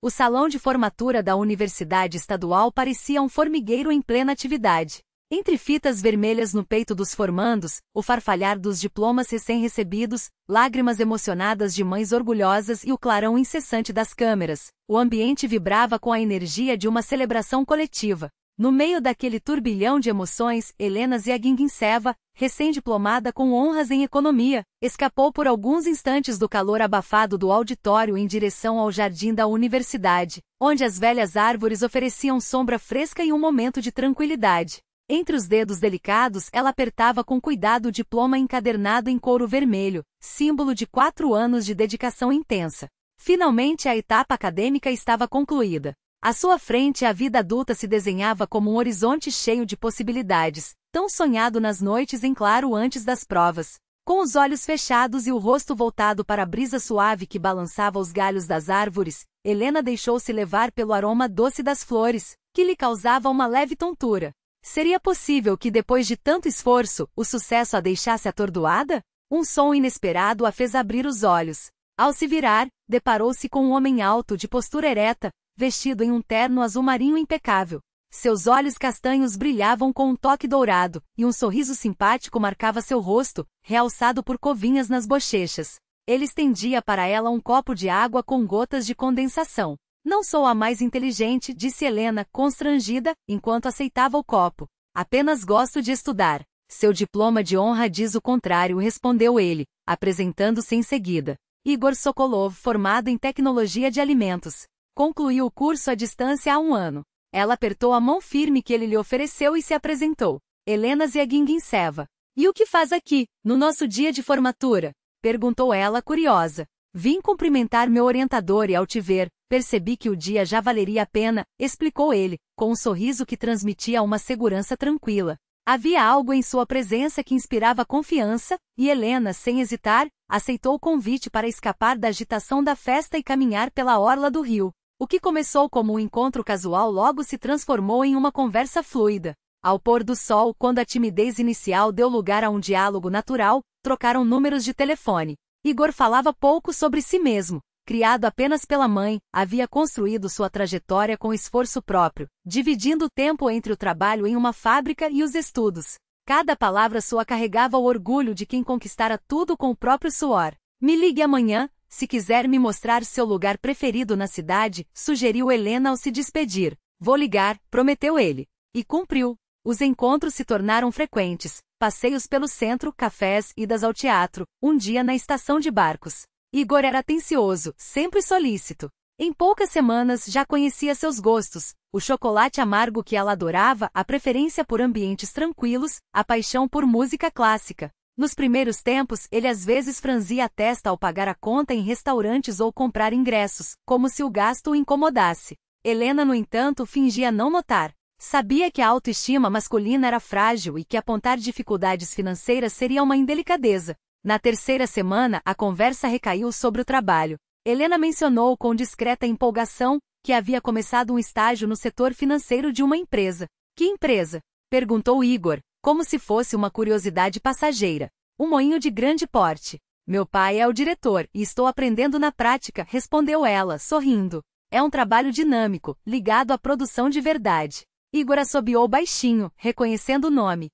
O salão de formatura da Universidade Estadual parecia um formigueiro em plena atividade. Entre fitas vermelhas no peito dos formandos, o farfalhar dos diplomas recém-recebidos, lágrimas emocionadas de mães orgulhosas e o clarão incessante das câmeras, o ambiente vibrava com a energia de uma celebração coletiva. No meio daquele turbilhão de emoções, Helena Zviagintsev, recém-diplomada com honras em economia, escapou por alguns instantes do calor abafado do auditório em direção ao jardim da universidade, onde as velhas árvores ofereciam sombra fresca e um momento de tranquilidade. Entre os dedos delicados, ela apertava com cuidado o diploma encadernado em couro vermelho, símbolo de 4 anos de dedicação intensa. Finalmente a etapa acadêmica estava concluída. À sua frente a vida adulta se desenhava como um horizonte cheio de possibilidades, tão sonhado nas noites em claro antes das provas. Com os olhos fechados e o rosto voltado para a brisa suave que balançava os galhos das árvores, Helena deixou-se levar pelo aroma doce das flores, que lhe causava uma leve tontura. Seria possível que depois de tanto esforço, o sucesso a deixasse atordoada? Um som inesperado a fez abrir os olhos. Ao se virar, deparou-se com um homem alto de postura ereta, vestido em um terno azul marinho impecável. Seus olhos castanhos brilhavam com um toque dourado, e um sorriso simpático marcava seu rosto, realçado por covinhas nas bochechas. Ele estendia para ela um copo de água com gotas de condensação. Não sou a mais inteligente, disse Helena, constrangida, enquanto aceitava o copo. Apenas gosto de estudar. Seu diploma de honra diz o contrário, respondeu ele, apresentando-se em seguida. Igor Sokolov, formado em tecnologia de alimentos. Concluiu o curso à distância há 1 ano. Ela apertou a mão firme que ele lhe ofereceu e se apresentou. Helena Zviagintsev. E o que faz aqui, no nosso dia de formatura? Perguntou ela, curiosa. Vim cumprimentar meu orientador e ao te ver, percebi que o dia já valeria a pena, explicou ele, com um sorriso que transmitia uma segurança tranquila. Havia algo em sua presença que inspirava confiança, e Helena, sem hesitar, aceitou o convite para escapar da agitação da festa e caminhar pela orla do rio. O que começou como um encontro casual logo se transformou em uma conversa fluida. Ao pôr do sol, quando a timidez inicial deu lugar a um diálogo natural, trocaram números de telefone. Igor falava pouco sobre si mesmo. Criado apenas pela mãe, havia construído sua trajetória com esforço próprio, dividindo o tempo entre o trabalho em uma fábrica e os estudos. Cada palavra sua carregava o orgulho de quem conquistara tudo com o próprio suor. Me ligue amanhã, se quiser me mostrar seu lugar preferido na cidade, sugeriu Helena ao se despedir. Vou ligar, prometeu ele. E cumpriu. Os encontros se tornaram frequentes, passeios pelo centro, cafés, idas ao teatro, um dia na estação de barcos. Igor era atencioso, sempre solícito. Em poucas semanas já conhecia seus gostos, o chocolate amargo que ela adorava, a preferência por ambientes tranquilos, a paixão por música clássica. Nos primeiros tempos, ele às vezes franzia a testa ao pagar a conta em restaurantes ou comprar ingressos, como se o gasto o incomodasse. Helena, no entanto, fingia não notar. Sabia que a autoestima masculina era frágil e que apontar dificuldades financeiras seria uma indelicadeza. Na terceira semana, a conversa recaiu sobre o trabalho. Helena mencionou com discreta empolgação que havia começado um estágio no setor financeiro de uma empresa. Que empresa? Perguntou Igor, como se fosse uma curiosidade passageira. Um moinho de grande porte. Meu pai é o diretor e estou aprendendo na prática, respondeu ela, sorrindo. É um trabalho dinâmico, ligado à produção de verdade. Igor assobiou baixinho, reconhecendo o nome.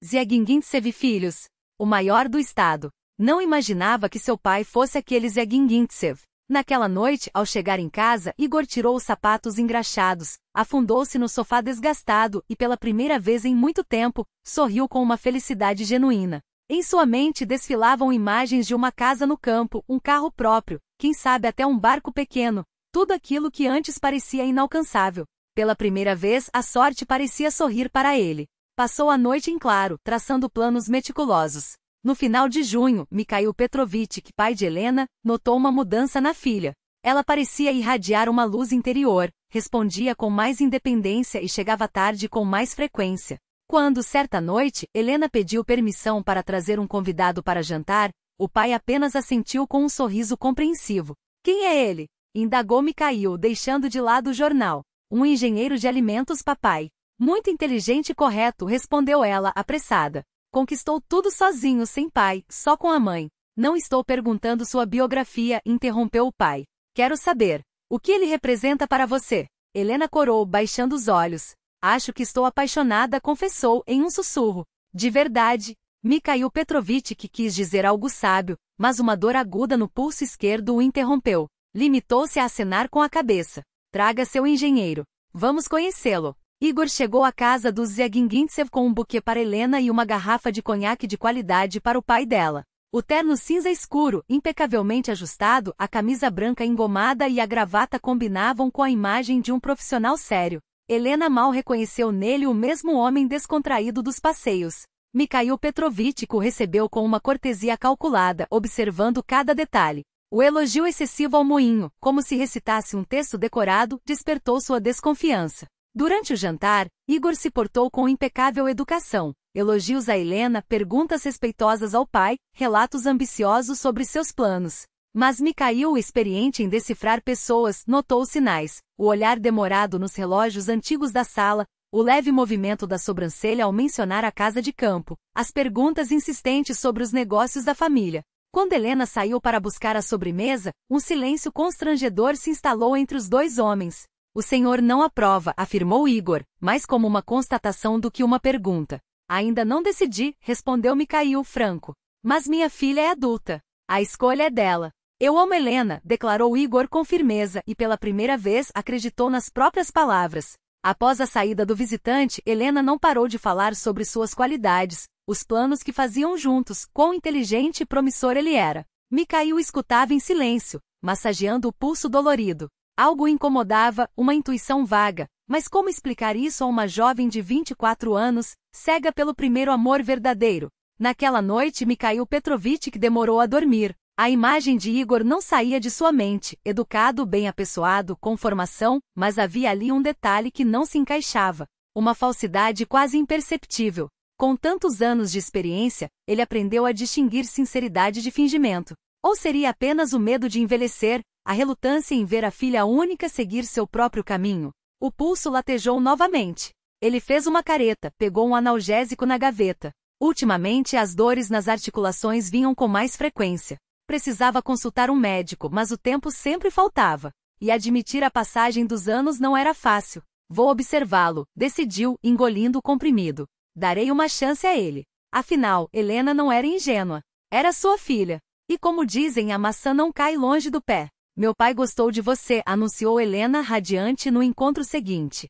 Zviagintsev Filhos. O maior do estado. Não imaginava que seu pai fosse aquele Zviagintsev. Naquela noite, ao chegar em casa, Igor tirou os sapatos engraxados, afundou-se no sofá desgastado e pela primeira vez em muito tempo, sorriu com uma felicidade genuína. Em sua mente desfilavam imagens de uma casa no campo, um carro próprio, quem sabe até um barco pequeno, tudo aquilo que antes parecia inalcançável. Pela primeira vez, a sorte parecia sorrir para ele. Passou a noite em claro, traçando planos meticulosos. No final de junho, Mikhail Petrovich, pai de Helena, notou uma mudança na filha. Ela parecia irradiar uma luz interior, respondia com mais independência e chegava tarde com mais frequência. Quando, certa noite, Helena pediu permissão para trazer um convidado para jantar, o pai apenas assentiu com um sorriso compreensivo. Quem é ele? Indagou Mikhail, deixando de lado o jornal. Um engenheiro de alimentos, papai. Muito inteligente e correto, respondeu ela, apressada. Conquistou tudo sozinho, sem pai, só com a mãe. Não estou perguntando sua biografia, interrompeu o pai. Quero saber. O que ele representa para você? Helena corou, baixando os olhos. Acho que estou apaixonada, confessou em um sussurro. De verdade. Mikhail Petrovitch quis dizer algo sábio, mas uma dor aguda no pulso esquerdo o interrompeu. Limitou-se a acenar com a cabeça. Traga seu engenheiro. Vamos conhecê-lo. Igor chegou à casa dos Zviagintsev com um buquê para Helena e uma garrafa de conhaque de qualidade para o pai dela. O terno cinza escuro, impecavelmente ajustado, a camisa branca engomada e a gravata combinavam com a imagem de um profissional sério. Helena mal reconheceu nele o mesmo homem descontraído dos passeios. Mikhail Petrovitch o recebeu com uma cortesia calculada, observando cada detalhe. O elogio excessivo ao moinho, como se recitasse um texto decorado, despertou sua desconfiança. Durante o jantar, Igor se portou com impecável educação. Elogios a Helena, perguntas respeitosas ao pai, relatos ambiciosos sobre seus planos. Mas Mikhail, experiente em decifrar pessoas, notou os sinais. O olhar demorado nos relógios antigos da sala, o leve movimento da sobrancelha ao mencionar a casa de campo, as perguntas insistentes sobre os negócios da família. Quando Helena saiu para buscar a sobremesa, um silêncio constrangedor se instalou entre os dois homens. O senhor não aprova, afirmou Igor, mais como uma constatação do que uma pergunta. Ainda não decidi, respondeu Mikhail franco. Mas minha filha é adulta. A escolha é dela. Eu amo Helena, declarou Igor com firmeza e pela primeira vez acreditou nas próprias palavras. Após a saída do visitante, Helena não parou de falar sobre suas qualidades, os planos que faziam juntos, quão inteligente e promissor ele era. Mikhail escutava em silêncio, massageando o pulso dolorido. Algo o incomodava, uma intuição vaga, mas como explicar isso a uma jovem de 24 anos, cega pelo primeiro amor verdadeiro? Naquela noite Mikhail Petrovitch demorou a dormir. A imagem de Igor não saía de sua mente, educado, bem apessoado, com formação, mas havia ali um detalhe que não se encaixava. Uma falsidade quase imperceptível. Com tantos anos de experiência, ele aprendeu a distinguir sinceridade de fingimento. Ou seria apenas o medo de envelhecer, a relutância em ver a filha única seguir seu próprio caminho? O pulso latejou novamente. Ele fez uma careta, pegou um analgésico na gaveta. Ultimamente as dores nas articulações vinham com mais frequência. Precisava consultar um médico, mas o tempo sempre faltava. E admitir a passagem dos anos não era fácil. Vou observá-lo, decidiu, engolindo o comprimido. Darei uma chance a ele. Afinal, Helena não era ingênua. Era sua filha. E como dizem, a maçã não cai longe do pé. Meu pai gostou de você, anunciou Helena radiante no encontro seguinte.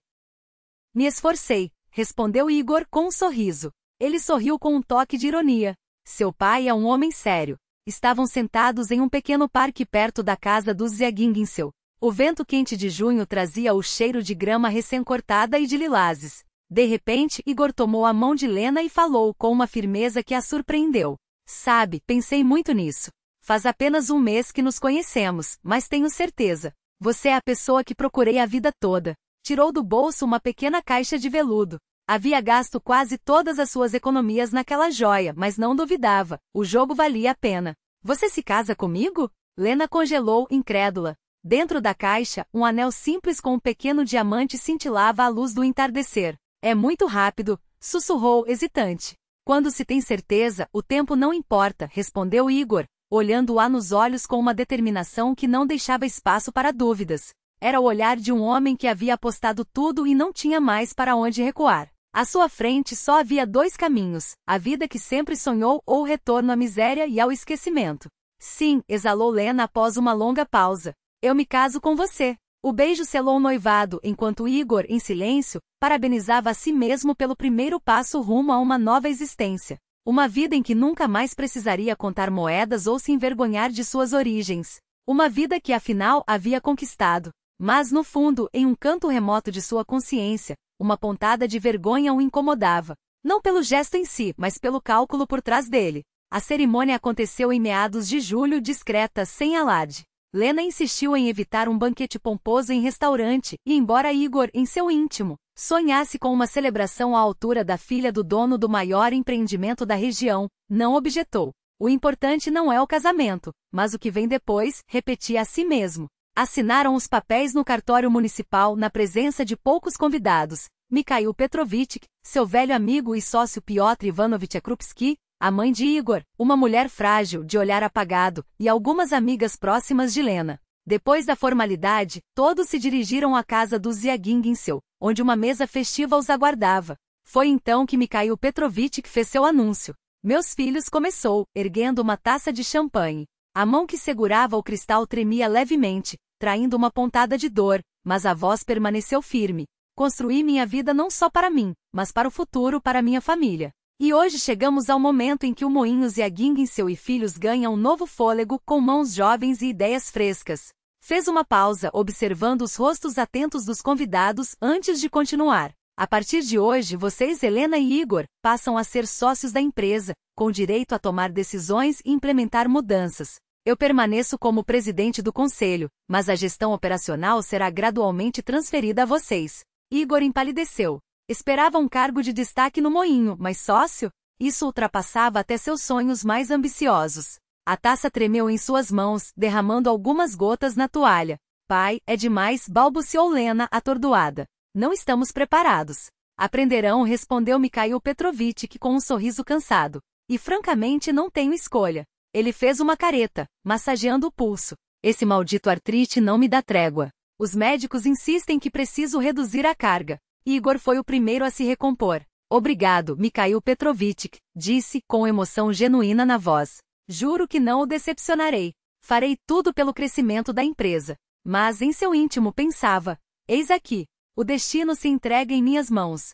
Me esforcei, respondeu Igor com um sorriso. Ele sorriu com um toque de ironia. Seu pai é um homem sério. Estavam sentados em um pequeno parque perto da casa dos Zviagintsev. O vento quente de junho trazia o cheiro de grama recém-cortada e de lilazes. De repente, Igor tomou a mão de Helena e falou com uma firmeza que a surpreendeu. Sabe, pensei muito nisso. Faz apenas um mês que nos conhecemos, mas tenho certeza. Você é a pessoa que procurei a vida toda. Tirou do bolso uma pequena caixa de veludo. Havia gasto quase todas as suas economias naquela joia, mas não duvidava. O jogo valia a pena. Você se casa comigo? Lena congelou, incrédula. Dentro da caixa, um anel simples com um pequeno diamante cintilava à luz do entardecer. É muito rápido, sussurrou, hesitante. Quando se tem certeza, o tempo não importa, respondeu Igor, olhando-a nos olhos com uma determinação que não deixava espaço para dúvidas. Era o olhar de um homem que havia apostado tudo e não tinha mais para onde recuar. À sua frente só havia dois caminhos, a vida que sempre sonhou ou o retorno à miséria e ao esquecimento. Sim, exalou Lena após uma longa pausa. Eu me caso com você. O beijo selou o noivado, enquanto Igor, em silêncio, parabenizava a si mesmo pelo primeiro passo rumo a uma nova existência. Uma vida em que nunca mais precisaria contar moedas ou se envergonhar de suas origens. Uma vida que afinal havia conquistado. Mas no fundo, em um canto remoto de sua consciência, uma pontada de vergonha o incomodava. Não pelo gesto em si, mas pelo cálculo por trás dele. A cerimônia aconteceu em meados de julho, discreta, sem alarde. Lena insistiu em evitar um banquete pomposo em restaurante, e embora Igor, em seu íntimo, sonhasse com uma celebração à altura da filha do dono do maior empreendimento da região, não objetou. O importante não é o casamento, mas o que vem depois, repetia a si mesmo. Assinaram os papéis no cartório municipal na presença de poucos convidados. Mikhail Petrovitch, seu velho amigo e sócio Piotr Ivanovich Krupski, a mãe de Igor, uma mulher frágil, de olhar apagado, e algumas amigas próximas de Lena. Depois da formalidade, todos se dirigiram à casa do Ziagingincel, onde uma mesa festiva os aguardava. Foi então que Mikhail Petrovitch fez seu anúncio. Meus filhos, começou, erguendo uma taça de champanhe. A mão que segurava o cristal tremia levemente, traindo uma pontada de dor, mas a voz permaneceu firme. Construí minha vida não só para mim, mas para o futuro, para minha família. E hoje chegamos ao momento em que o moinho Ziagingincel e filhos ganham um novo fôlego, com mãos jovens e ideias frescas. Fez uma pausa, observando os rostos atentos dos convidados, antes de continuar. A partir de hoje, vocês, Helena e Igor, passam a ser sócios da empresa, com direito a tomar decisões e implementar mudanças. Eu permaneço como presidente do conselho, mas a gestão operacional será gradualmente transferida a vocês. Igor empalideceu. Esperava um cargo de destaque no moinho, mas sócio? Isso ultrapassava até seus sonhos mais ambiciosos. A taça tremeu em suas mãos, derramando algumas gotas na toalha. Pai, é demais, balbuciou Lena, atordoada. Não estamos preparados. Aprenderão, respondeu Mikhail Petrovitch com um sorriso cansado. E francamente não tenho escolha. Ele fez uma careta, massageando o pulso. Esse maldito artrite não me dá trégua. Os médicos insistem que preciso reduzir a carga. Igor foi o primeiro a se recompor. Obrigado, Mikhail Petrovitch, disse, com emoção genuína na voz. Juro que não o decepcionarei. Farei tudo pelo crescimento da empresa. Mas em seu íntimo pensava, eis aqui, o destino se entrega em minhas mãos.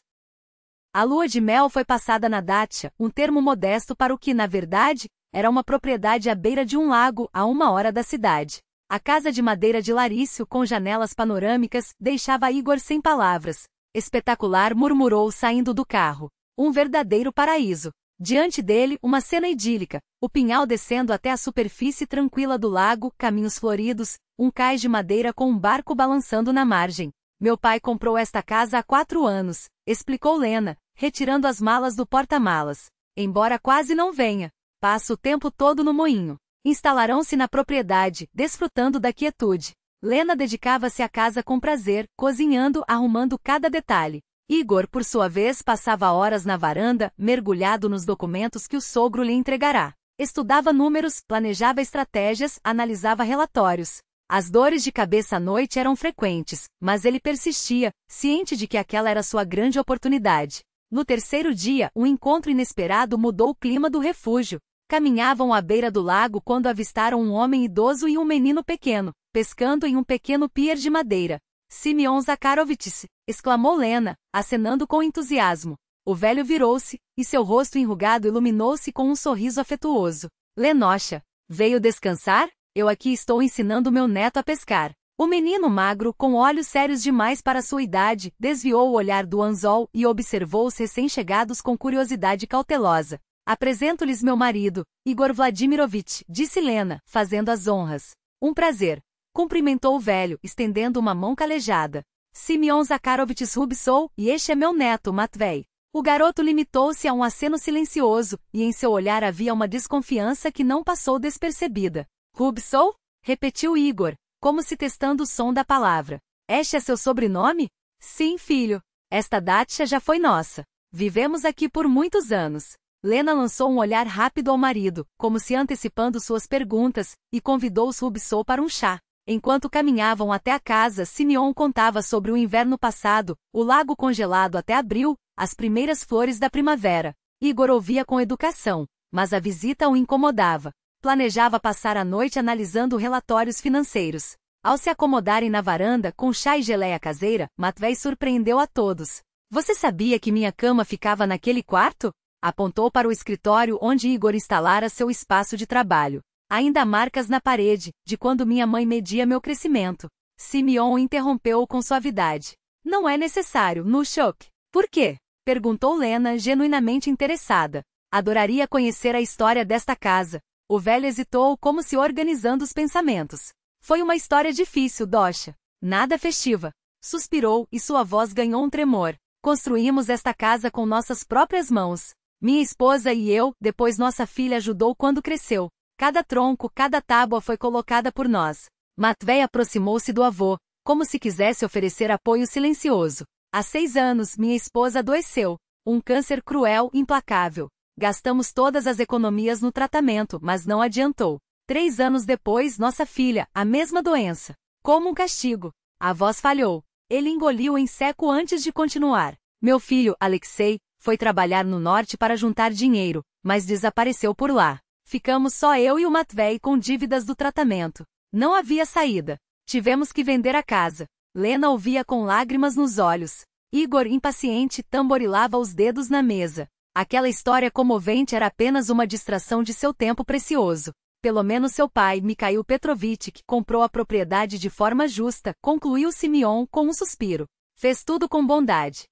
A lua de mel foi passada na Dátia, um termo modesto para o que, na verdade, era uma propriedade à beira de um lago, a 1 hora da cidade. A casa de madeira de Larício, com janelas panorâmicas, deixava Igor sem palavras. Espetacular, murmurou saindo do carro. Um verdadeiro paraíso. Diante dele, uma cena idílica, o pinhal descendo até a superfície tranquila do lago, caminhos floridos, um cais de madeira com um barco balançando na margem. Meu pai comprou esta casa há 4 anos, explicou Lena, retirando as malas do porta-malas. Embora quase não venha, passa o tempo todo no moinho. Instalarão-se na propriedade, desfrutando da quietude. Lena dedicava-se à casa com prazer, cozinhando, arrumando cada detalhe. Igor, por sua vez, passava horas na varanda, mergulhado nos documentos que o sogro lhe entregará. Estudava números, planejava estratégias, analisava relatórios. As dores de cabeça à noite eram frequentes, mas ele persistia, ciente de que aquela era sua grande oportunidade. No terceiro dia, um encontro inesperado mudou o clima do refúgio. Caminhavam à beira do lago quando avistaram um homem idoso e um menino pequeno, pescando em um pequeno pier de madeira. Simeon Zakharovitch, exclamou Lena, acenando com entusiasmo. O velho virou-se, e seu rosto enrugado iluminou-se com um sorriso afetuoso. Lenocha, veio descansar? Eu aqui estou ensinando meu neto a pescar. O menino magro, com olhos sérios demais para sua idade, desviou o olhar do anzol e observou os recém-chegados com curiosidade cautelosa. Apresento-lhes meu marido, Igor Vladimirovitch, disse Lena, fazendo as honras. Um prazer. Cumprimentou o velho, estendendo uma mão calejada. Simeon Zakharovitch Rubsou, e este é meu neto, Matvei. O garoto limitou-se a um aceno silencioso, e em seu olhar havia uma desconfiança que não passou despercebida. Rubsou? Repetiu Igor, como se testando o som da palavra. Este é seu sobrenome? Sim, filho. Esta Dátia já foi nossa. Vivemos aqui por muitos anos. Lena lançou um olhar rápido ao marido, como se antecipando suas perguntas, e convidou os Rubsou para um chá. Enquanto caminhavam até a casa, Simeon contava sobre o inverno passado, o lago congelado até abril, as primeiras flores da primavera. Igor ouvia com educação, mas a visita o incomodava. Planejava passar a noite analisando relatórios financeiros. Ao se acomodarem na varanda com chá e geleia caseira, Matvei surpreendeu a todos. Você sabia que minha cama ficava naquele quarto? Apontou para o escritório onde Igor instalara seu espaço de trabalho. Ainda há marcas na parede, de quando minha mãe media meu crescimento. Simeon o interrompeu com suavidade. Não é necessário, Nushok. Por quê? Perguntou Lena, genuinamente interessada. Adoraria conhecer a história desta casa. O velho hesitou, como se organizando os pensamentos. Foi uma história difícil, Dosha. Nada festiva. Suspirou, e sua voz ganhou um tremor. Construímos esta casa com nossas próprias mãos. Minha esposa e eu, depois nossa filha ajudou quando cresceu. Cada tronco, cada tábua foi colocada por nós. Matvei aproximou-se do avô, como se quisesse oferecer apoio silencioso. Há 6 anos, minha esposa adoeceu. Um câncer cruel, implacável. Gastamos todas as economias no tratamento, mas não adiantou. 3 anos depois, nossa filha, a mesma doença. Como um castigo. A voz falhou. Ele engoliu em seco antes de continuar. Meu filho, Alexei, foi trabalhar no norte para juntar dinheiro, mas desapareceu por lá. Ficamos só eu e o Matvei com dívidas do tratamento. Não havia saída. Tivemos que vender a casa. Lena ouvia com lágrimas nos olhos. Igor, impaciente, tamborilava os dedos na mesa. Aquela história comovente era apenas uma distração de seu tempo precioso. Pelo menos seu pai, Mikhail Petrovitch, que comprou a propriedade de forma justa, concluiu Simeon com um suspiro. Fez tudo com bondade.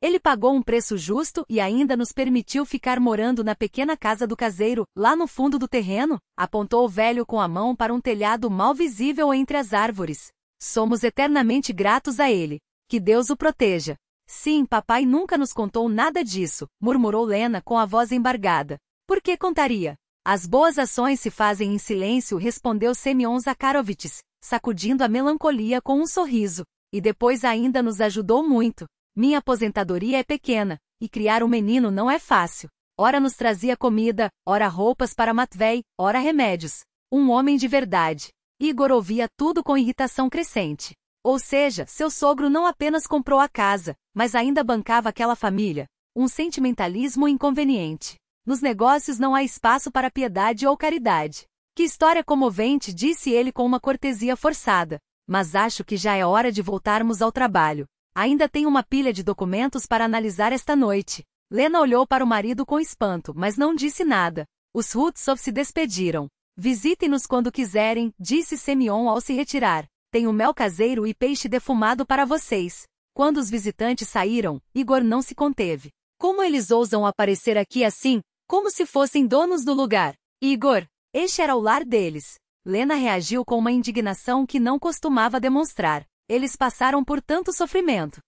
Ele pagou um preço justo e ainda nos permitiu ficar morando na pequena casa do caseiro, lá no fundo do terreno, apontou o velho com a mão para um telhado mal visível entre as árvores. Somos eternamente gratos a ele. Que Deus o proteja. Sim, papai nunca nos contou nada disso, murmurou Lena com a voz embargada. Por que contaria? As boas ações se fazem em silêncio, respondeu Semyon Zakharovitch, sacudindo a melancolia com um sorriso. E depois ainda nos ajudou muito. Minha aposentadoria é pequena, e criar um menino não é fácil. Ora nos trazia comida, ora roupas para Matvei, ora remédios. Um homem de verdade. Igor ouvia tudo com irritação crescente. Ou seja, seu sogro não apenas comprou a casa, mas ainda bancava aquela família. Um sentimentalismo inconveniente. Nos negócios não há espaço para piedade ou caridade. Que história comovente, disse ele com uma cortesia forçada. Mas acho que já é hora de voltarmos ao trabalho. Ainda tenho uma pilha de documentos para analisar esta noite. Lena olhou para o marido com espanto, mas não disse nada. Os Rutsov se despediram. Visitem-nos quando quiserem, disse Semyon ao se retirar. Tenho mel caseiro e peixe defumado para vocês. Quando os visitantes saíram, Igor não se conteve. Como eles ousam aparecer aqui assim, como se fossem donos do lugar? Igor, este era o lar deles. Lena reagiu com uma indignação que não costumava demonstrar. Eles passaram por tanto sofrimento.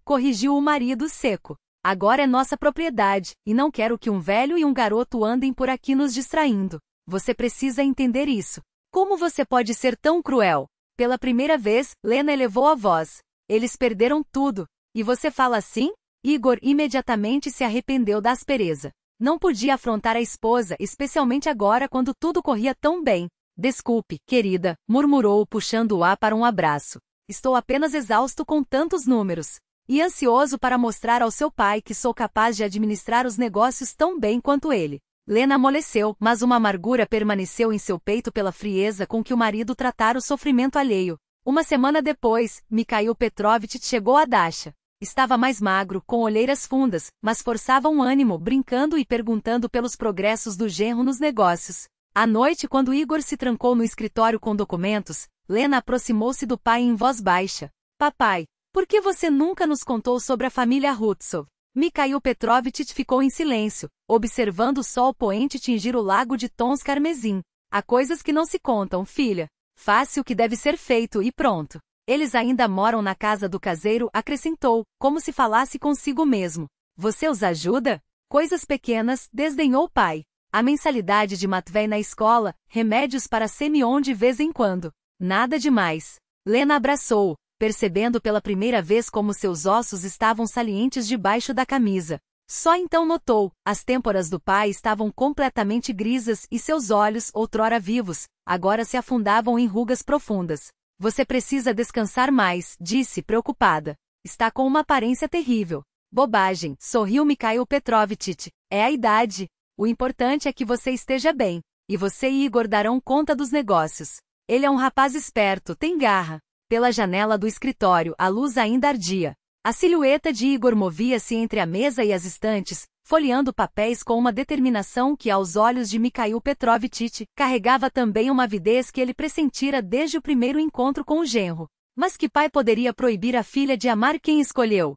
Corrigiu o marido seco. Agora é nossa propriedade, e não quero que um velho e um garoto andem por aqui nos distraindo. Você precisa entender isso. Como você pode ser tão cruel? Pela primeira vez, Lena elevou a voz. Eles perderam tudo. E você fala assim? Igor imediatamente se arrependeu da aspereza. Não podia afrontar a esposa, especialmente agora quando tudo corria tão bem. Desculpe, querida, murmurou, puxando-a para um abraço. Estou apenas exausto com tantos números. E ansioso para mostrar ao seu pai que sou capaz de administrar os negócios tão bem quanto ele. Lena amoleceu, mas uma amargura permaneceu em seu peito pela frieza com que o marido tratara o sofrimento alheio. Uma semana depois, Mikhail Petrovitch chegou a Dasha. Estava mais magro, com olheiras fundas, mas forçava um ânimo, brincando e perguntando pelos progressos do genro nos negócios. À noite, quando Igor se trancou no escritório com documentos, Lena aproximou-se do pai em voz baixa. Papai, por que você nunca nos contou sobre a família Rutsov? Mikhail Petrovitch ficou em silêncio, observando o sol poente tingir o lago de tons carmesim. Há coisas que não se contam, filha. Faça o que deve ser feito e pronto. Eles ainda moram na casa do caseiro, acrescentou, como se falasse consigo mesmo. Você os ajuda? Coisas pequenas, desdenhou o pai. A mensalidade de Matvei na escola, remédios para Semyon de vez em quando. Nada demais. Lena abraçou-o, percebendo pela primeira vez como seus ossos estavam salientes debaixo da camisa. Só então notou, as têmporas do pai estavam completamente grisas e seus olhos, outrora vivos, agora se afundavam em rugas profundas. Você precisa descansar mais, disse, preocupada. Está com uma aparência terrível. Bobagem, sorriu Mikhail Petrovitch. É a idade. O importante é que você esteja bem. E você e Igor darão conta dos negócios. Ele é um rapaz esperto, tem garra. Pela janela do escritório, a luz ainda ardia. A silhueta de Igor movia-se entre a mesa e as estantes, folheando papéis com uma determinação que, aos olhos de Mikhail Petrovitch, carregava também uma avidez que ele pressentira desde o primeiro encontro com o genro. Mas que pai poderia proibir a filha de amar quem escolheu?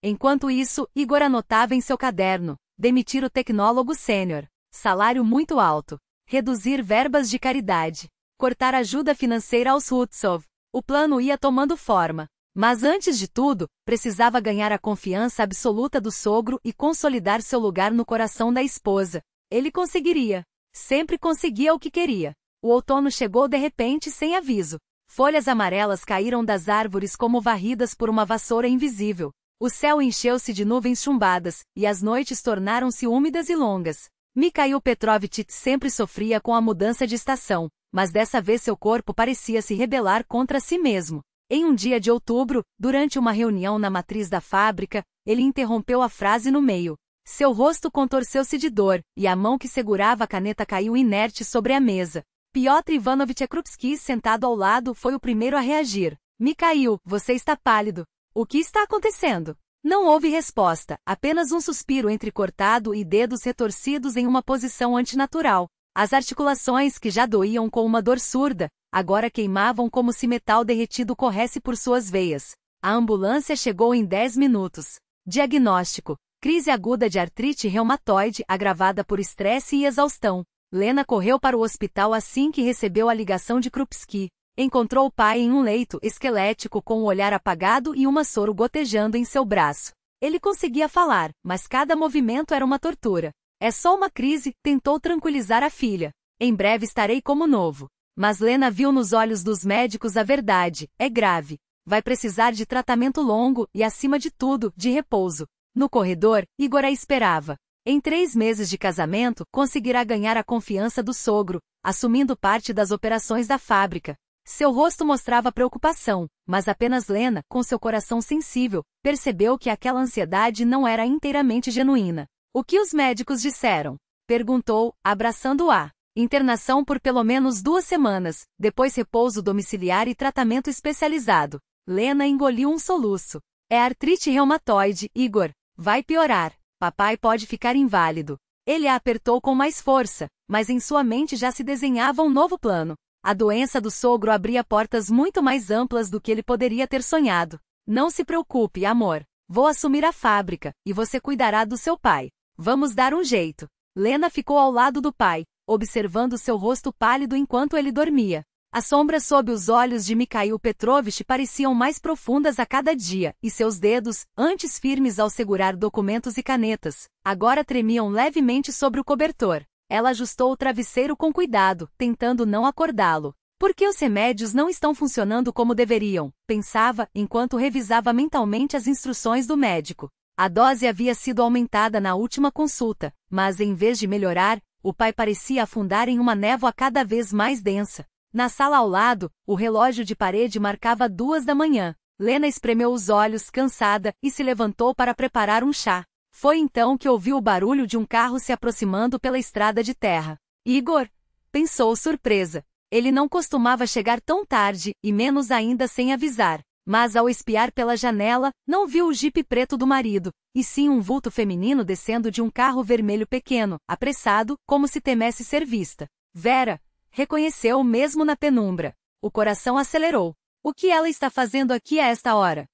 Enquanto isso, Igor anotava em seu caderno: demitir o tecnólogo sênior, salário muito alto, reduzir verbas de caridade, cortar ajuda financeira aos Rutsov. O plano ia tomando forma. Mas antes de tudo, precisava ganhar a confiança absoluta do sogro e consolidar seu lugar no coração da esposa. Ele conseguiria. Sempre conseguia o que queria. O outono chegou de repente sem aviso. Folhas amarelas caíram das árvores como varridas por uma vassoura invisível. O céu encheu-se de nuvens chumbadas, e as noites tornaram-se úmidas e longas. Mikhail Petrovich sempre sofria com a mudança de estação, mas dessa vez seu corpo parecia se rebelar contra si mesmo. Em um dia de outubro, durante uma reunião na matriz da fábrica, ele interrompeu a frase no meio. Seu rosto contorceu-se de dor, e a mão que segurava a caneta caiu inerte sobre a mesa. Piotr Ivanovich Krupski, sentado ao lado, foi o primeiro a reagir. Mikhail, você está pálido. O que está acontecendo? Não houve resposta, apenas um suspiro entrecortado e dedos retorcidos em uma posição antinatural. As articulações, que já doíam com uma dor surda, agora queimavam como se metal derretido corresse por suas veias. A ambulância chegou em 10 minutos. Diagnóstico: crise aguda de artrite reumatoide agravada por estresse e exaustão. Lena correu para o hospital assim que recebeu a ligação de Krupski. Encontrou o pai em um leito esquelético com o olhar apagado e uma soro gotejando em seu braço. Ele conseguia falar, mas cada movimento era uma tortura. É só uma crise, tentou tranquilizar a filha. Em breve estarei como novo. Mas Lena viu nos olhos dos médicos a verdade, é grave. Vai precisar de tratamento longo e, acima de tudo, de repouso. No corredor, Igor a esperava. Em 3 meses de casamento, conseguirá ganhar a confiança do sogro, assumindo parte das operações da fábrica. Seu rosto mostrava preocupação, mas apenas Lena, com seu coração sensível, percebeu que aquela ansiedade não era inteiramente genuína. O que os médicos disseram? Perguntou, abraçando-a. Internação por pelo menos 2 semanas, depois repouso domiciliar e tratamento especializado. Lena engoliu um soluço. É artrite reumatoide, Igor. Vai piorar. Papai pode ficar inválido. Ele a apertou com mais força, mas em sua mente já se desenhava um novo plano. A doença do sogro abria portas muito mais amplas do que ele poderia ter sonhado. Não se preocupe, amor. Vou assumir a fábrica, e você cuidará do seu pai. Vamos dar um jeito. Lena ficou ao lado do pai, observando seu rosto pálido enquanto ele dormia. As sombras sob os olhos de Mikhail Petrovich pareciam mais profundas a cada dia, e seus dedos, antes firmes ao segurar documentos e canetas, agora tremiam levemente sobre o cobertor. Ela ajustou o travesseiro com cuidado, tentando não acordá-lo. Por que os remédios não estão funcionando como deveriam? Pensava, enquanto revisava mentalmente as instruções do médico. A dose havia sido aumentada na última consulta, mas em vez de melhorar, o pai parecia afundar em uma névoa cada vez mais densa. Na sala ao lado, o relógio de parede marcava 2 da manhã. Lena espremeu os olhos, cansada, e se levantou para preparar um chá. Foi então que ouviu o barulho de um carro se aproximando pela estrada de terra. Igor? Pensou surpresa. Ele não costumava chegar tão tarde, e menos ainda sem avisar. Mas ao espiar pela janela, não viu o jipe preto do marido, e sim um vulto feminino descendo de um carro vermelho pequeno, apressado, como se temesse ser vista. Vera! Reconheceu mesmo na penumbra. O coração acelerou. O que ela está fazendo aqui a esta hora?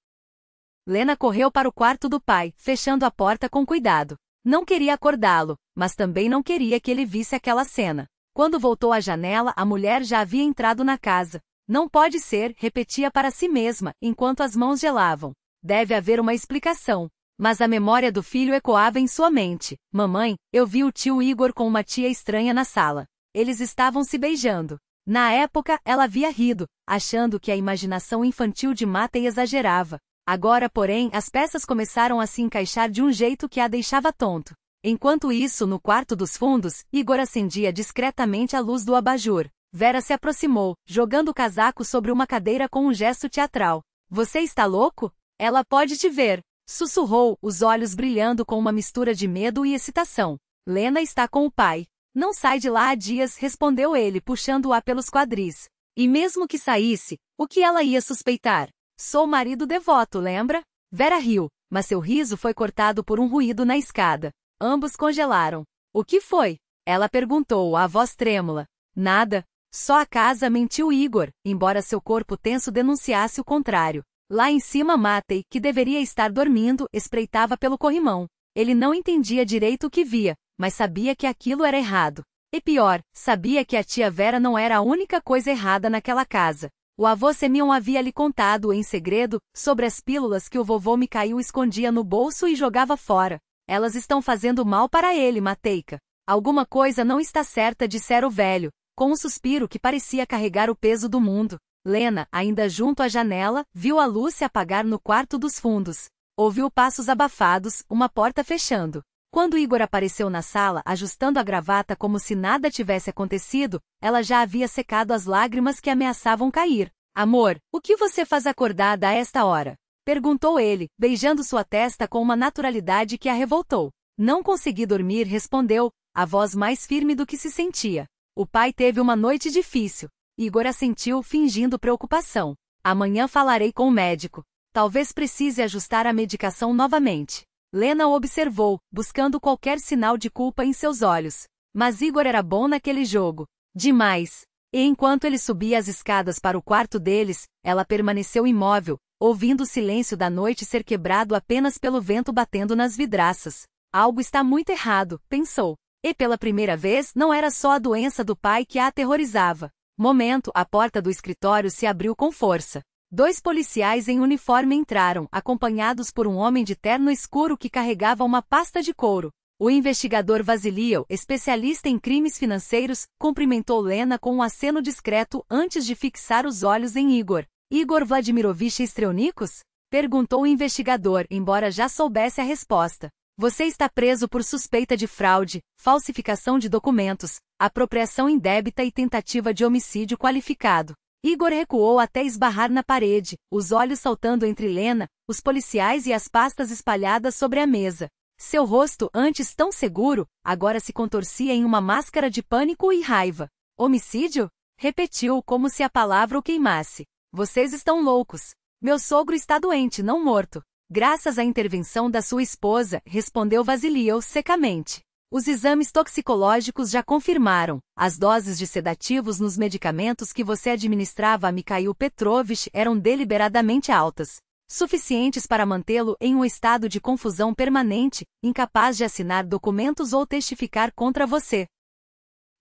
Lena correu para o quarto do pai, fechando a porta com cuidado. Não queria acordá-lo, mas também não queria que ele visse aquela cena. Quando voltou à janela, a mulher já havia entrado na casa. Não pode ser, repetia para si mesma, enquanto as mãos gelavam. Deve haver uma explicação. Mas a memória do filho ecoava em sua mente. Mamãe, eu vi o tio Igor com uma tia estranha na sala. Eles estavam se beijando. Na época, ela havia rido, achando que a imaginação infantil de Matei exagerava. Agora, porém, as peças começaram a se encaixar de um jeito que a deixava tonto. Enquanto isso, no quarto dos fundos, Igor acendia discretamente a luz do abajur. Vera se aproximou, jogando o casaco sobre uma cadeira com um gesto teatral. Você está louco? Ela pode te ver. Sussurrou, os olhos brilhando com uma mistura de medo e excitação. Lena está com o pai. Não sai de lá há dias, respondeu ele, puxando-a pelos quadris. E mesmo que saísse, o que ela ia suspeitar? Sou marido devoto, lembra? Vera riu, mas seu riso foi cortado por um ruído na escada. Ambos congelaram. O que foi? Ela perguntou, a voz trêmula. Nada. Só a casa, mentiu Igor, embora seu corpo tenso denunciasse o contrário. Lá em cima Matei, que deveria estar dormindo, espreitava pelo corrimão. Ele não entendia direito o que via, mas sabia que aquilo era errado. E pior, sabia que a tia Vera não era a única coisa errada naquela casa. O avô Semyon havia lhe contado, em segredo, sobre as pílulas que o vovô Mikhail escondia no bolso e jogava fora. Elas estão fazendo mal para ele, Mateika. Alguma coisa não está certa, dissera o velho, com um suspiro que parecia carregar o peso do mundo. Lena, ainda junto à janela, viu a luz se apagar no quarto dos fundos. Ouviu passos abafados, uma porta fechando. Quando Igor apareceu na sala ajustando a gravata como se nada tivesse acontecido, ela já havia secado as lágrimas que ameaçavam cair. Amor, o que você faz acordada a esta hora? Perguntou ele, beijando sua testa com uma naturalidade que a revoltou. Não consegui dormir, respondeu, a voz mais firme do que se sentia. O pai teve uma noite difícil. Igor assentiu, fingindo preocupação. Amanhã falarei com o médico. Talvez precise ajustar a medicação novamente. Lena o observou, buscando qualquer sinal de culpa em seus olhos. Mas Igor era bom naquele jogo. Demais. E enquanto ele subia as escadas para o quarto deles, ela permaneceu imóvel, ouvindo o silêncio da noite ser quebrado apenas pelo vento batendo nas vidraças. Algo está muito errado, pensou. E pela primeira vez não era só a doença do pai que a aterrorizava. Momento, a porta do escritório se abriu com força. 2 policiais em uniforme entraram, acompanhados por um homem de terno escuro que carregava uma pasta de couro. O investigador Vasiliev, especialista em crimes financeiros, cumprimentou Lena com um aceno discreto antes de fixar os olhos em Igor. Igor Vladimirovich Strelnikos? Perguntou o investigador, embora já soubesse a resposta. Você está preso por suspeita de fraude, falsificação de documentos, apropriação indébita e tentativa de homicídio qualificado. Igor recuou até esbarrar na parede, os olhos saltando entre Lena, os policiais e as pastas espalhadas sobre a mesa. Seu rosto, antes tão seguro, agora se contorcia em uma máscara de pânico e raiva. Homicídio? Repetiu como se a palavra o queimasse. Vocês estão loucos. Meu sogro está doente, não morto. Graças à intervenção da sua esposa, respondeu Vasiliev secamente. Os exames toxicológicos já confirmaram. As doses de sedativos nos medicamentos que você administrava a Mikhail Petrovich eram deliberadamente altas. Suficientes para mantê-lo em um estado de confusão permanente, incapaz de assinar documentos ou testificar contra você.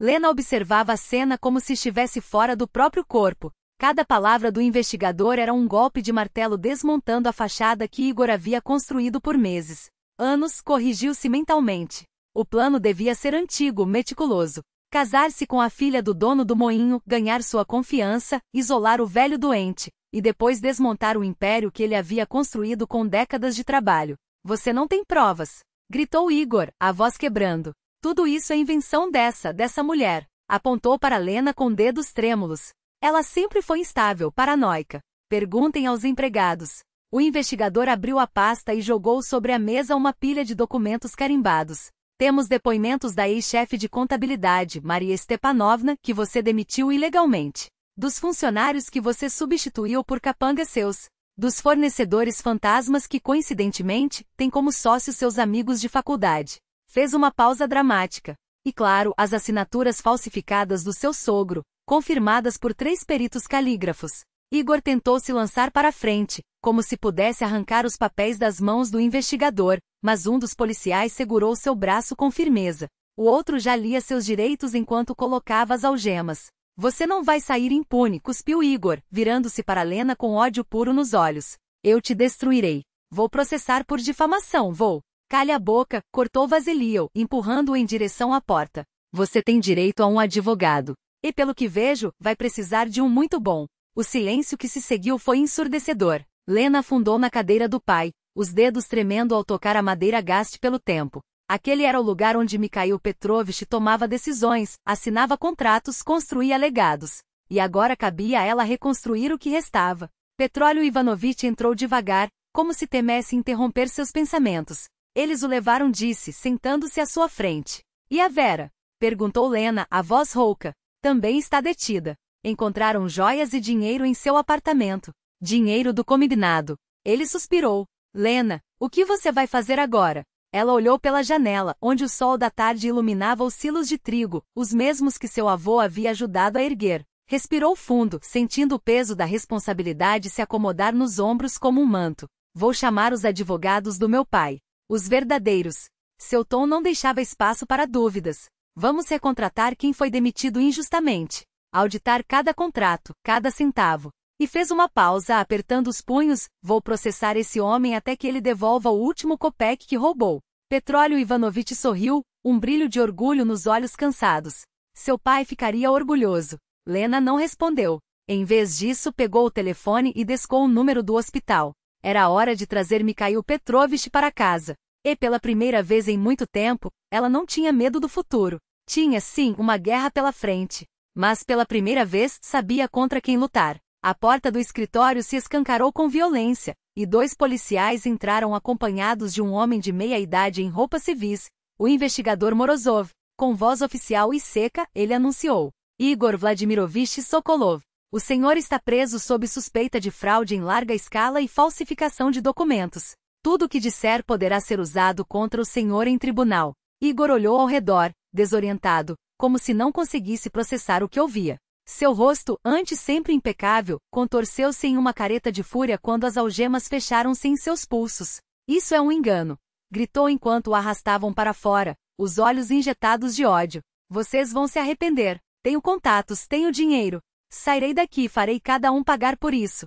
Lena observava a cena como se estivesse fora do próprio corpo. Cada palavra do investigador era um golpe de martelo desmontando a fachada que Igor havia construído por meses. Anos, corrigiu-se mentalmente. O plano devia ser antigo, meticuloso. Casar-se com a filha do dono do moinho, ganhar sua confiança, isolar o velho doente, e depois desmontar o império que ele havia construído com décadas de trabalho. Você não tem provas, gritou Igor, a voz quebrando. Tudo isso é invenção dessa mulher. Apontou para Lena com dedos trêmulos. Ela sempre foi instável, paranoica. Perguntem aos empregados. O investigador abriu a pasta e jogou sobre a mesa uma pilha de documentos carimbados. Temos depoimentos da ex-chefe de contabilidade, Maria Stepanovna, que você demitiu ilegalmente. Dos funcionários que você substituiu por capangas seus. Dos fornecedores fantasmas que, coincidentemente, têm como sócios seus amigos de faculdade. Fez uma pausa dramática. E claro, as assinaturas falsificadas do seu sogro, confirmadas por 3 peritos calígrafos. Igor tentou se lançar para frente, como se pudesse arrancar os papéis das mãos do investigador, mas um dos policiais segurou seu braço com firmeza. O outro já lia seus direitos enquanto colocava as algemas. Você não vai sair impune, cuspiu Igor, virando-se para Lena com ódio puro nos olhos. Eu te destruirei. Vou processar por difamação, vou. Calha a boca, cortou Vasiliev, empurrando-o em direção à porta. Você tem direito a um advogado. E pelo que vejo, vai precisar de um muito bom. O silêncio que se seguiu foi ensurdecedor. Lena afundou na cadeira do pai, os dedos tremendo ao tocar a madeira gaste pelo tempo. Aquele era o lugar onde Mikhail Petrovich tomava decisões, assinava contratos, construía legados. E agora cabia a ela reconstruir o que restava. Petróleo Ivanovich entrou devagar, como se temesse interromper seus pensamentos. Eles o levaram, disse, sentando-se à sua frente. E a Vera? Perguntou Lena, a voz rouca. Também está detida. Encontraram joias e dinheiro em seu apartamento. Dinheiro do combinado. Ele suspirou. Lena, o que você vai fazer agora? Ela olhou pela janela, onde o sol da tarde iluminava os silos de trigo, os mesmos que seu avô havia ajudado a erguer. Respirou fundo, sentindo o peso da responsabilidade se acomodar nos ombros como um manto. Vou chamar os advogados do meu pai. Os verdadeiros. Seu tom não deixava espaço para dúvidas. Vamos recontratar quem foi demitido injustamente. Auditar cada contrato, cada centavo. E fez uma pausa, apertando os punhos. Vou processar esse homem até que ele devolva o último copec que roubou. Petróleo Ivanovich sorriu, um brilho de orgulho nos olhos cansados. Seu pai ficaria orgulhoso. Lena não respondeu. Em vez disso, pegou o telefone e descou o número do hospital. Era a hora de trazer Mikhail Petrovich para casa. E pela primeira vez em muito tempo, ela não tinha medo do futuro. Tinha, sim, uma guerra pela frente. Mas pela primeira vez sabia contra quem lutar. A porta do escritório se escancarou com violência, e 2 policiais entraram acompanhados de um homem de meia-idade em roupas civis, o investigador Morozov. Com voz oficial e seca, ele anunciou: Igor Vladimirovich Sokolov, o senhor está preso sob suspeita de fraude em larga escala e falsificação de documentos. Tudo o que disser poderá ser usado contra o senhor em tribunal. Igor olhou ao redor, desorientado, como se não conseguisse processar o que ouvia. Seu rosto, antes sempre impecável, contorceu-se em uma careta de fúria quando as algemas fecharam-se em seus pulsos. Isso é um engano! Gritou enquanto o arrastavam para fora, os olhos injetados de ódio. Vocês vão se arrepender. Tenho contatos, tenho dinheiro. Sairei daqui e farei cada um pagar por isso.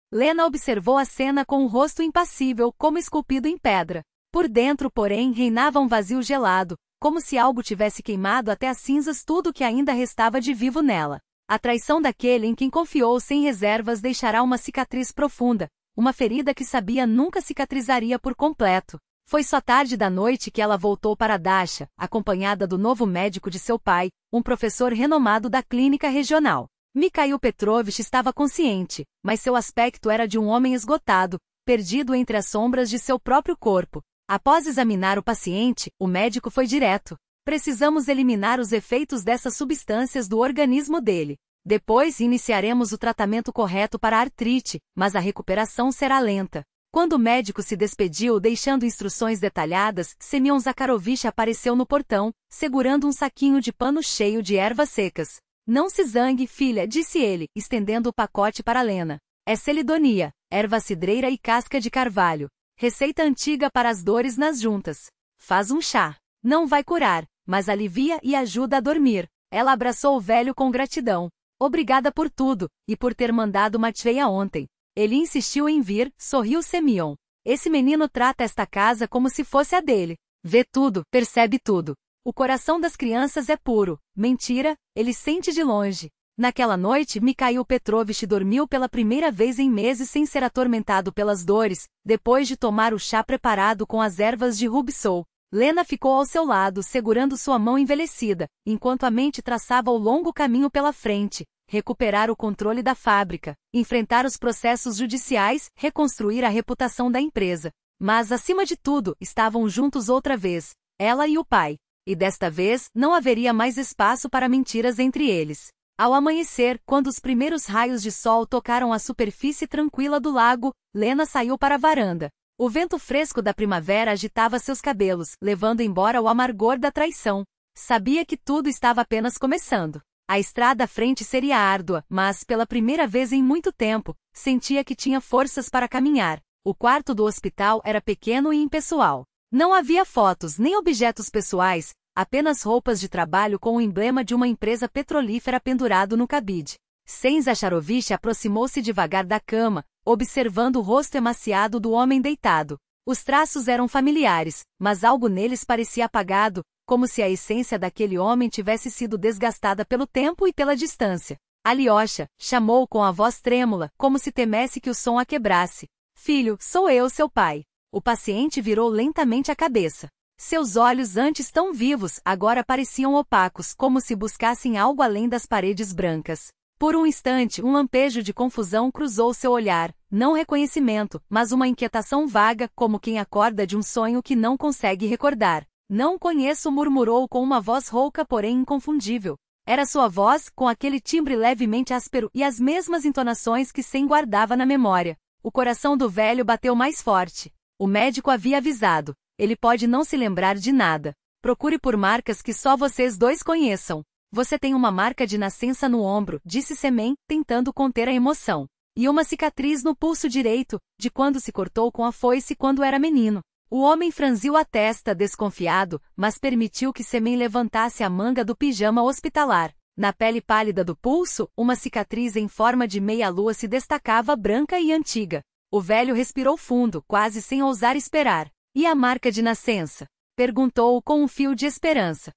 Lena observou a cena com o rosto impassível, como esculpido em pedra. Por dentro, porém, reinava um vazio gelado, como se algo tivesse queimado até as cinzas tudo o que ainda restava de vivo nela. A traição daquele em quem confiou sem reservas deixará uma cicatriz profunda, uma ferida que sabia nunca cicatrizaria por completo. Foi só tarde da noite que ela voltou para Dasha, acompanhada do novo médico de seu pai, um professor renomado da clínica regional. Mikhail Petrovich estava consciente, mas seu aspecto era de um homem esgotado, perdido entre as sombras de seu próprio corpo. Após examinar o paciente, o médico foi direto. Precisamos eliminar os efeitos dessas substâncias do organismo dele. Depois iniciaremos o tratamento correto para a artrite, mas a recuperação será lenta. Quando o médico se despediu deixando instruções detalhadas, Semyon Zakharovich apareceu no portão, segurando um saquinho de pano cheio de ervas secas. Não se zangue, filha, disse ele, estendendo o pacote para Lena. É celidonia, erva cidreira e casca de carvalho. Receita antiga para as dores nas juntas. Faz um chá. Não vai curar, mas alivia e ajuda a dormir. Ela abraçou o velho com gratidão. Obrigada por tudo, e por ter mandado Matveia ontem. Ele insistiu em vir, sorriu Semyon. Esse menino trata esta casa como se fosse a dele. Vê tudo, percebe tudo. O coração das crianças é puro. Mentira, ele sente de longe. Naquela noite, Mikhail Petrovich dormiu pela primeira vez em meses sem ser atormentado pelas dores, depois de tomar o chá preparado com as ervas de Rubsol. Lena ficou ao seu lado, segurando sua mão envelhecida, enquanto a mente traçava o longo caminho pela frente. Recuperar o controle da fábrica, enfrentar os processos judiciais, reconstruir a reputação da empresa. Mas, acima de tudo, estavam juntos outra vez, ela e o pai. E desta vez, não haveria mais espaço para mentiras entre eles. Ao amanhecer, quando os primeiros raios de sol tocaram a superfície tranquila do lago, Lena saiu para a varanda. O vento fresco da primavera agitava seus cabelos, levando embora o amargor da traição. Sabia que tudo estava apenas começando. A estrada à frente seria árdua, mas, pela primeira vez em muito tempo, sentia que tinha forças para caminhar. O quarto do hospital era pequeno e impessoal. Não havia fotos nem objetos pessoais, apenas roupas de trabalho com o emblema de uma empresa petrolífera pendurado no cabide. Sem Zakharovich aproximou-se devagar da cama, observando o rosto emaciado do homem deitado. Os traços eram familiares, mas algo neles parecia apagado, como se a essência daquele homem tivesse sido desgastada pelo tempo e pela distância. Alyosha, chamou com a voz trêmula, como se temesse que o som a quebrasse. Filho, sou eu, seu pai. O paciente virou lentamente a cabeça. Seus olhos, antes tão vivos, agora pareciam opacos, como se buscassem algo além das paredes brancas. Por um instante, um lampejo de confusão cruzou seu olhar, não reconhecimento, mas uma inquietação vaga, como quem acorda de um sonho que não consegue recordar. Não conheço, murmurou com uma voz rouca porém inconfundível. Era sua voz, com aquele timbre levemente áspero e as mesmas entonações que Sem guardava na memória. O coração do velho bateu mais forte. O médico havia avisado. Ele pode não se lembrar de nada. Procure por marcas que só vocês dois conheçam. Você tem uma marca de nascença no ombro, disse Semen, tentando conter a emoção. E uma cicatriz no pulso direito, de quando se cortou com a foice quando era menino. O homem franziu a testa desconfiado, mas permitiu que Semen levantasse a manga do pijama hospitalar. Na pele pálida do pulso, uma cicatriz em forma de meia-lua se destacava branca e antiga. O velho respirou fundo, quase sem ousar esperar. E a marca de nascença? Perguntou-o com um fio de esperança.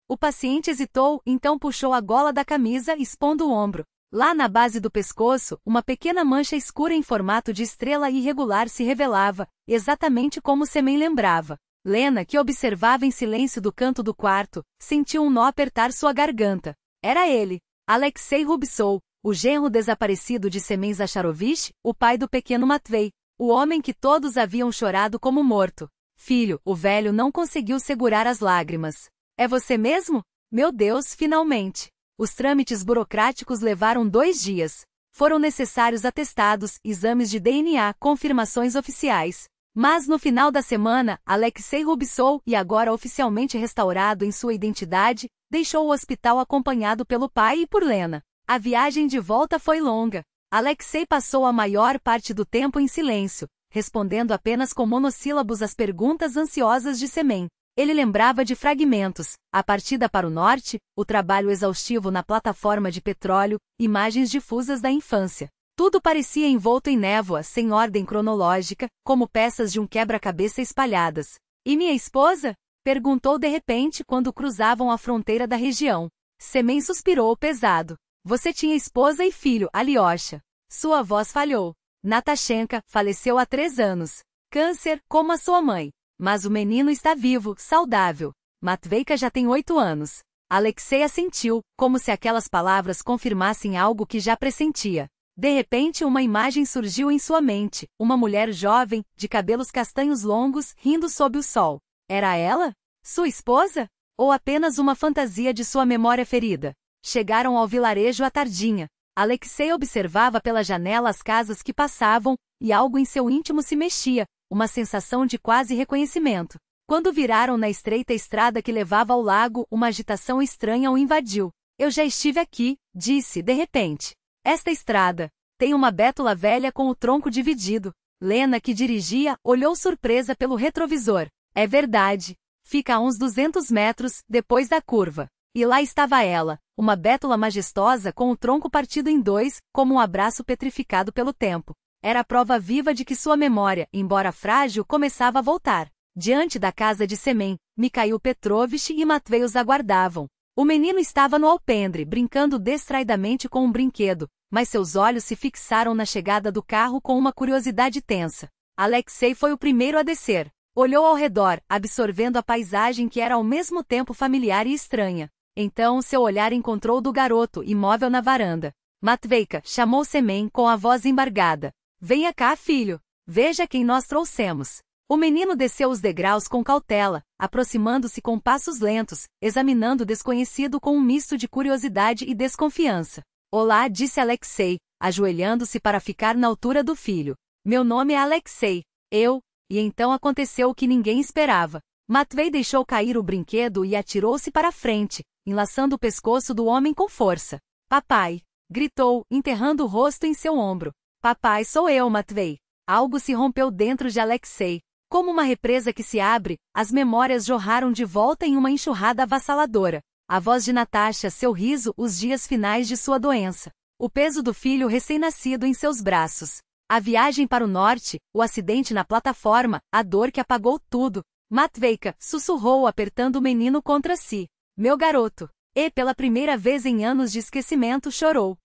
O paciente hesitou, então puxou a gola da camisa, expondo o ombro. Lá na base do pescoço, uma pequena mancha escura em formato de estrela irregular se revelava, exatamente como Semen lembrava. Lena, que observava em silêncio do canto do quarto, sentiu um nó apertar sua garganta. Era ele, Alexei Rubtsov, o genro desaparecido de Semen Zacharovich, o pai do pequeno Matvei, o homem que todos haviam chorado como morto. Filho, o velho não conseguiu segurar as lágrimas. É você mesmo? Meu Deus, finalmente! Os trâmites burocráticos levaram 2 dias. Foram necessários atestados, exames de DNA, confirmações oficiais. Mas no final da semana, Alexei Rubtsov, e agora oficialmente restaurado em sua identidade, deixou o hospital acompanhado pelo pai e por Lena. A viagem de volta foi longa. Alexei passou a maior parte do tempo em silêncio, respondendo apenas com monossílabos às perguntas ansiosas de Semen. Ele lembrava de fragmentos, a partida para o norte, o trabalho exaustivo na plataforma de petróleo, imagens difusas da infância. Tudo parecia envolto em névoa, sem ordem cronológica, como peças de um quebra-cabeça espalhadas. E minha esposa? Perguntou de repente quando cruzavam a fronteira da região. Semen suspirou pesado. Você tinha esposa e filho, Alyosha. Sua voz falhou. Natashenka faleceu há 3 anos. Câncer, como a sua mãe. Mas o menino está vivo, saudável. Matveika já tem 8 anos. Alexei assentiu, como se aquelas palavras confirmassem algo que já pressentia. De repente uma imagem surgiu em sua mente, uma mulher jovem, de cabelos castanhos longos, rindo sob o sol. Era ela? Sua esposa? Ou apenas uma fantasia de sua memória ferida? Chegaram ao vilarejo à tardinha. Alexei observava pela janela as casas que passavam, e algo em seu íntimo se mexia, uma sensação de quase reconhecimento. Quando viraram na estreita estrada que levava ao lago, uma agitação estranha o invadiu. Eu já estive aqui, disse de repente. Esta estrada tem uma bétula velha com o tronco dividido. Lena, que dirigia, olhou surpresa pelo retrovisor. É verdade. Fica a uns 200 metros, depois da curva. E lá estava ela, uma bétula majestosa com o tronco partido em 2, como um abraço petrificado pelo tempo. Era a prova viva de que sua memória, embora frágil, começava a voltar. Diante da casa de Semen, Mikhail Petrovich e Matvei os aguardavam. O menino estava no alpendre, brincando distraidamente com um brinquedo, mas seus olhos se fixaram na chegada do carro com uma curiosidade tensa. Alexei foi o primeiro a descer. Olhou ao redor, absorvendo a paisagem que era ao mesmo tempo familiar e estranha. Então seu olhar encontrou o do garoto, imóvel na varanda. Matveika, chamou Semen com a voz embargada. Venha cá, filho. Veja quem nós trouxemos. O menino desceu os degraus com cautela, aproximando-se com passos lentos, examinando o desconhecido com um misto de curiosidade e desconfiança. Olá, disse Alexei, ajoelhando-se para ficar na altura do filho. Meu nome é Alexei. E então aconteceu o que ninguém esperava. Matvei deixou cair o brinquedo e atirou-se para a frente, enlaçando o pescoço do homem com força. Papai! Gritou, enterrando o rosto em seu ombro. Papai, sou eu, Matvei. Algo se rompeu dentro de Alexei. Como uma represa que se abre, as memórias jorraram de volta em uma enxurrada avassaladora. A voz de Natasha, seu riso, os dias finais de sua doença. O peso do filho recém-nascido em seus braços. A viagem para o norte, o acidente na plataforma, a dor que apagou tudo. Matveika, sussurrou apertando o menino contra si. Meu garoto. E pela primeira vez em anos de esquecimento chorou.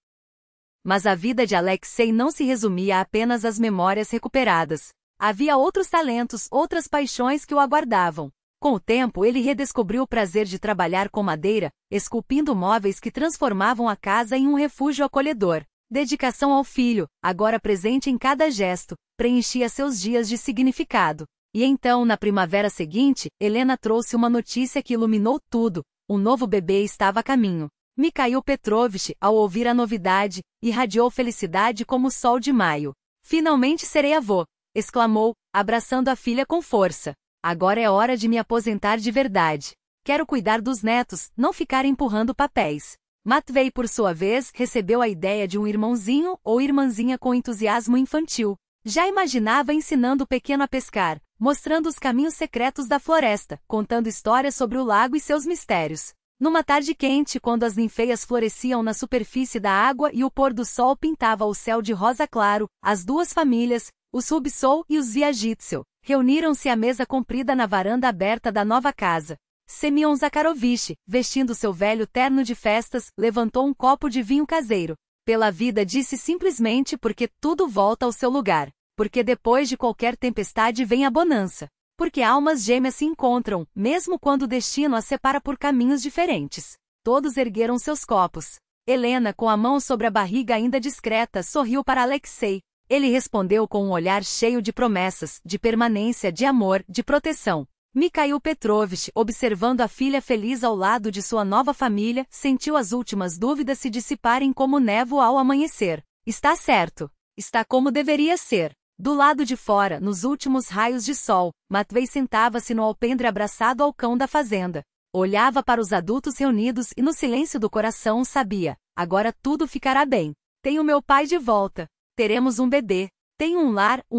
Mas a vida de Alexei não se resumia a apenas às memórias recuperadas. Havia outros talentos, outras paixões que o aguardavam. Com o tempo ele redescobriu o prazer de trabalhar com madeira, esculpindo móveis que transformavam a casa em um refúgio acolhedor. Dedicação ao filho, agora presente em cada gesto, preenchia seus dias de significado. E então, na primavera seguinte, Helena trouxe uma notícia que iluminou tudo. Um novo bebê estava a caminho. Mikhail Petrovich, ao ouvir a novidade, irradiou felicidade como o sol de maio. Finalmente serei avô, exclamou, abraçando a filha com força. Agora é hora de me aposentar de verdade. Quero cuidar dos netos, não ficar empurrando papéis. Matvei, por sua vez, recebeu a ideia de um irmãozinho ou irmãzinha com entusiasmo infantil. Já imaginava ensinando o pequeno a pescar, mostrando os caminhos secretos da floresta, contando histórias sobre o lago e seus mistérios. Numa tarde quente, quando as ninféias floresciam na superfície da água e o pôr do sol pintava o céu de rosa claro, as duas famílias, os Rubtsov e os Vyagitsev, reuniram-se à mesa comprida na varanda aberta da nova casa. Semyon Zakharovich, vestindo seu velho terno de festas, levantou um copo de vinho caseiro. Pela vida disse simplesmente porque tudo volta ao seu lugar. Porque depois de qualquer tempestade vem a bonança. Porque almas gêmeas se encontram, mesmo quando o destino as separa por caminhos diferentes. Todos ergueram seus copos. Helena, com a mão sobre a barriga ainda discreta, sorriu para Alexei. Ele respondeu com um olhar cheio de promessas, de permanência, de amor, de proteção. Mikhail Petrovich, observando a filha feliz ao lado de sua nova família, sentiu as últimas dúvidas se dissiparem como névoa ao amanhecer. Está certo. Está como deveria ser. Do lado de fora, nos últimos raios de sol, Matvei sentava-se no alpendre abraçado ao cão da fazenda. Olhava para os adultos reunidos e no silêncio do coração sabia, agora tudo ficará bem. Tenho meu pai de volta. Teremos um bebê. Tenho um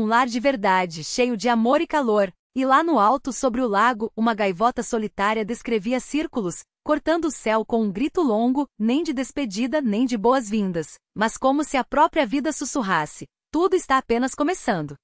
lar de verdade, cheio de amor e calor. E lá no alto sobre o lago, uma gaivota solitária descrevia círculos, cortando o céu com um grito longo, nem de despedida nem de boas-vindas, mas como se a própria vida sussurrasse. Tudo está apenas começando.